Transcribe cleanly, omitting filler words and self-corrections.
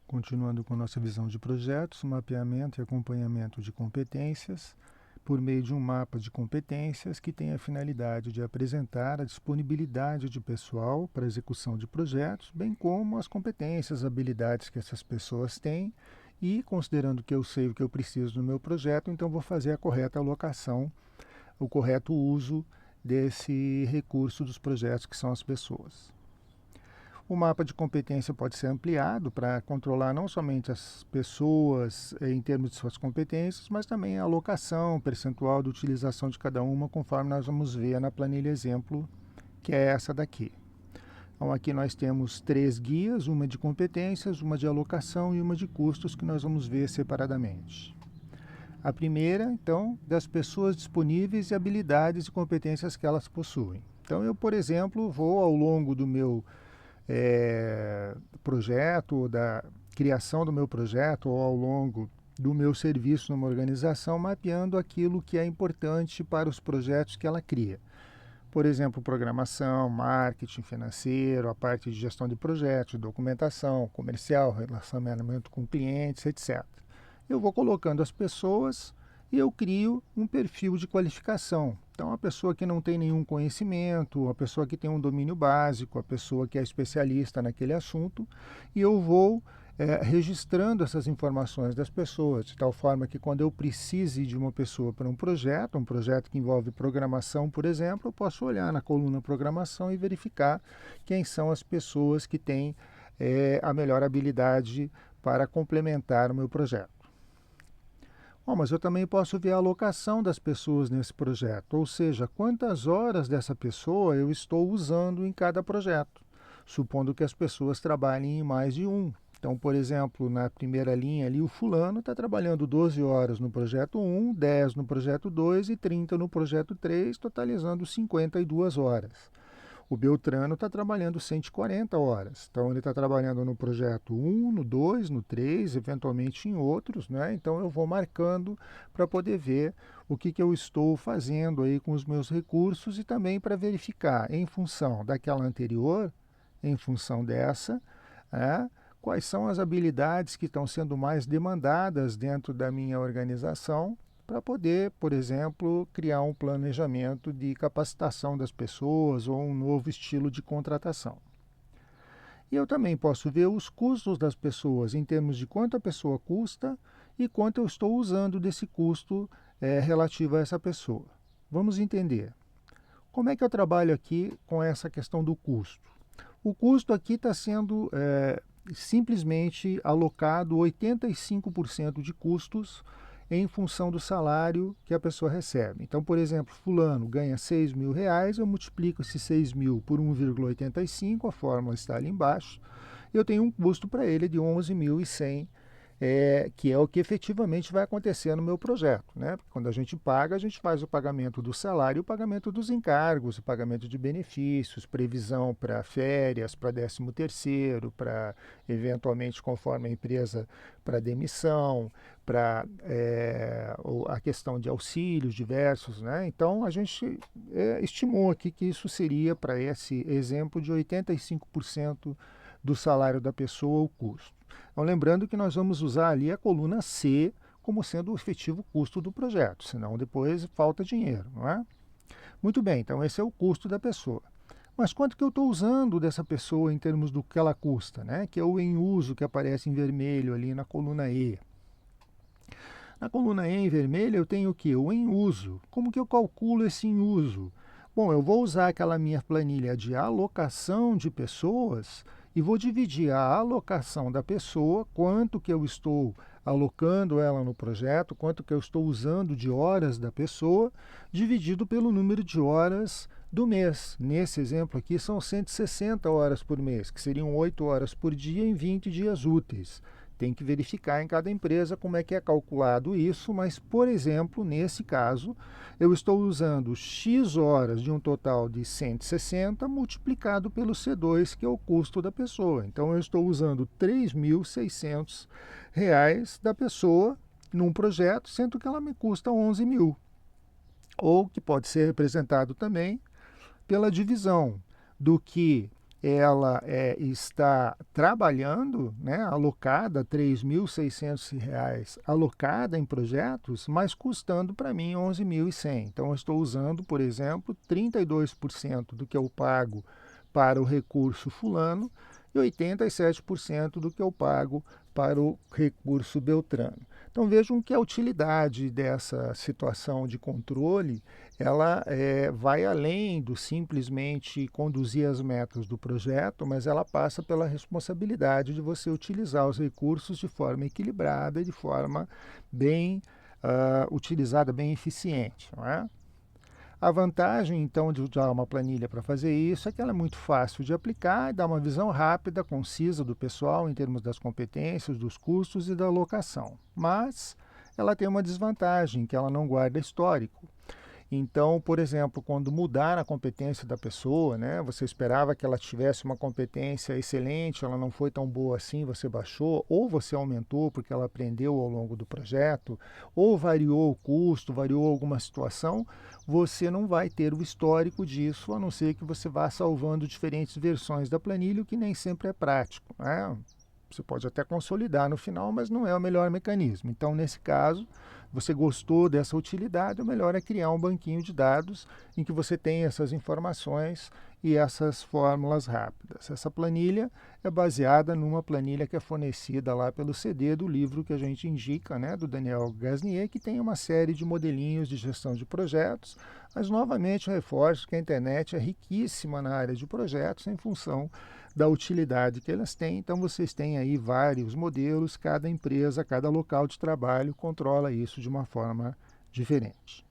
Continuando com nossa visão de projetos, mapeamento e acompanhamento de competências, por meio de um mapa de competências que tem a finalidade de apresentar a disponibilidade de pessoal para execução de projetos, bem como as competências, habilidades que essas pessoas têm e, considerando que eu sei o que eu preciso no meu projeto, então vou fazer a correta alocação, o correto uso desse recurso dos projetos que são as pessoas. O mapa de competência pode ser ampliado para controlar não somente as pessoas em termos de suas competências, mas também a alocação percentual de utilização de cada uma, conforme nós vamos ver na planilha exemplo, que é essa daqui. Então, aqui nós temos 3 guias, uma de competências, uma de alocação e uma de custos, que nós vamos ver separadamente. A primeira, então, das pessoas disponíveis e habilidades e competências que elas possuem. Então, eu, por exemplo, vou ao longo do meu projeto, da criação do meu projeto ou ao longo do meu serviço numa organização, mapeando aquilo que é importante para os projetos que ela cria. Por exemplo, programação, marketing financeiro, a parte de gestão de projetos, documentação, comercial, relacionamento com clientes, etc. Eu vou colocando as pessoas e eu crio um perfil de qualificação. Então, a pessoa que não tem nenhum conhecimento, a pessoa que tem um domínio básico, a pessoa que é especialista naquele assunto, e eu vou registrando essas informações das pessoas, de tal forma que quando eu precise de uma pessoa para um projeto que envolve programação, por exemplo, eu posso olhar na coluna programação e verificar quem são as pessoas que têm a melhor habilidade para complementar o meu projeto. Bom, mas eu também posso ver a alocação das pessoas nesse projeto, ou seja, quantas horas dessa pessoa eu estou usando em cada projeto, supondo que as pessoas trabalhem em mais de um. Então, por exemplo, na primeira linha ali, o fulano está trabalhando 12 horas no projeto 1, 10 no projeto 2 e 30 no projeto 3, totalizando 52 horas. O Beltrano está trabalhando 140 horas. Então, ele está trabalhando no projeto 1, no 2, no 3, eventualmente em outros, né? Então, eu vou marcando para poder ver o que eu estou fazendo aí com os meus recursos e também para verificar, em função daquela anterior, em função dessa, quais são as habilidades que estão sendo mais demandadas dentro da minha organização, para poder, por exemplo, criar um planejamento de capacitação das pessoas ou um novo estilo de contratação. E eu também posso ver os custos das pessoas em termos de quanto a pessoa custa e quanto eu estou usando desse custo relativo a essa pessoa. Vamos entender. Como é que eu trabalho aqui com essa questão do custo? O custo aqui está sendo simplesmente alocado 85% de custos em função do salário que a pessoa recebe. Então, por exemplo, fulano ganha R$ 6.000, eu multiplico esses 6.000 por 1,85, a fórmula está ali embaixo, eu tenho um custo para ele de 11.100, que é o que efetivamente vai acontecer no meu projeto, né? Porque quando a gente paga, a gente faz o pagamento do salário, o pagamento dos encargos, o pagamento de benefícios, previsão para férias, para 13º, para eventualmente, conforme a empresa, para demissão, para a questão de auxílios diversos, né? Então, a gente estimou aqui que isso seria, para esse exemplo, de 85% do salário da pessoa, o custo. Então, lembrando que nós vamos usar ali a coluna C como sendo o efetivo custo do projeto, senão depois falta dinheiro, não é? Muito bem, então esse é o custo da pessoa. Mas quanto que eu estou usando dessa pessoa em termos do que ela custa, né? Que é o em uso que aparece em vermelho ali na coluna E. Na coluna E em vermelho eu tenho o que? O em uso. Como que eu calculo esse em uso? Bom, eu vou usar aquela minha planilha de alocação de pessoas e vou dividir a alocação da pessoa, quanto que eu estou alocando ela no projeto, quanto que eu estou usando de horas da pessoa, dividido pelo número de horas do mês. Nesse exemplo aqui são 160 horas por mês, que seriam 8 horas por dia em 20 dias úteis. Tem que verificar em cada empresa como é que é calculado isso, mas, por exemplo, nesse caso, eu estou usando X horas de um total de 160 multiplicado pelo C2, que é o custo da pessoa. Então, eu estou usando R$ 3.600 da pessoa num projeto, sendo que ela me custa 11.000. Ou que pode ser representado também pela divisão do que ela está trabalhando, né, alocada, R$ 3.600 alocada em projetos, mas custando para mim 11.100. Então, eu estou usando, por exemplo, 32% do que eu pago para o recurso fulano e 87% do que eu pago para o recurso Beltrano. Então vejam que a utilidade dessa situação de controle ela vai além do simplesmente conduzir as metas do projeto, mas ela passa pela responsabilidade de você utilizar os recursos de forma equilibrada e de forma bem utilizada, bem eficiente. Não é? A vantagem, então, de usar uma planilha para fazer isso é que ela é muito fácil de aplicar e dá uma visão rápida, concisa do pessoal em termos das competências, dos custos e da alocação. Mas ela tem uma desvantagem, que ela não guarda histórico. Então, por exemplo, quando mudar a competência da pessoa, né, você esperava que ela tivesse uma competência excelente, ela não foi tão boa assim, você baixou, ou você aumentou porque ela aprendeu ao longo do projeto, ou variou o custo, variou alguma situação, você não vai ter o histórico disso, a não ser que você vá salvando diferentes versões da planilha, o que nem sempre é prático, né? Você pode até consolidar no final, mas não é o melhor mecanismo. Então, nesse caso, você gostou dessa utilidade, o melhor é criar um banquinho de dados em que você tem essas informações e essas fórmulas rápidas. Essa planilha é baseada numa planilha que é fornecida lá pelo CD do livro que a gente indica, né, do Daniel Gasnier, que tem uma série de modelinhos de gestão de projetos, mas novamente eu reforço que a internet é riquíssima na área de projetos em função da utilidade que elas têm. Então, vocês têm aí vários modelos, cada empresa, cada local de trabalho controla isso de uma forma diferente.